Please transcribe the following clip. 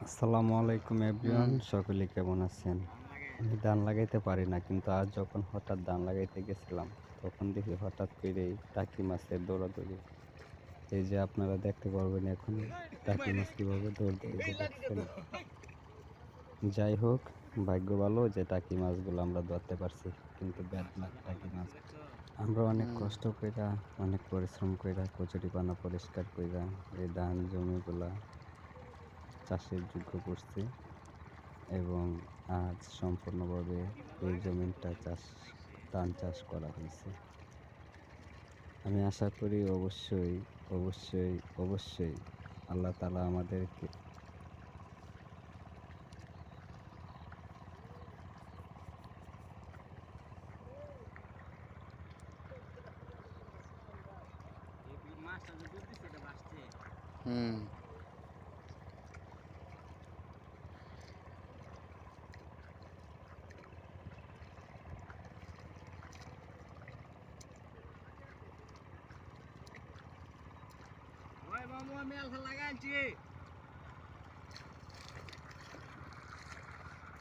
আসসালামু আলাইকুম এভরিওয়ান, হুম, সকলে কেমন আছেন? আমি ধান লাগাইতে পারি না, কিন্তু আজ যখন হঠাৎ ধান লাগাইতে গেছিলাম, তখন দেখি হঠাৎ করেই টাকি মাছের দৌড়াদৌড়ি। এই যে আপনারা দেখতে পারবেন এখন টাকি মাছ কিভাবে দৌড় দেয়, এই যে দেখছেন। যাই হোক, ভাগ্য ভালো যে টাকি মাছগুলো আমরা ধরতে পারছি, কিন্তু ব্যাড লাক টাকি মাছ। আমরা অনেক হুম। কষ্ট কইরা, অনেক পরিশ্রম কইরা, কচুরিপানা পরিষ্কার কইরা এই ধান জমিগুলা চাষের যোগ্য করছি। এবং আজ সম্পূর্ণভাবে এই জমিনটা ধান চাষ করা হইছে। আমি আশা করি অবশ্যই আল্লাহ তাআলা আমাদেরকে হুম। ওই মামু আমি আলফা লাগাইছি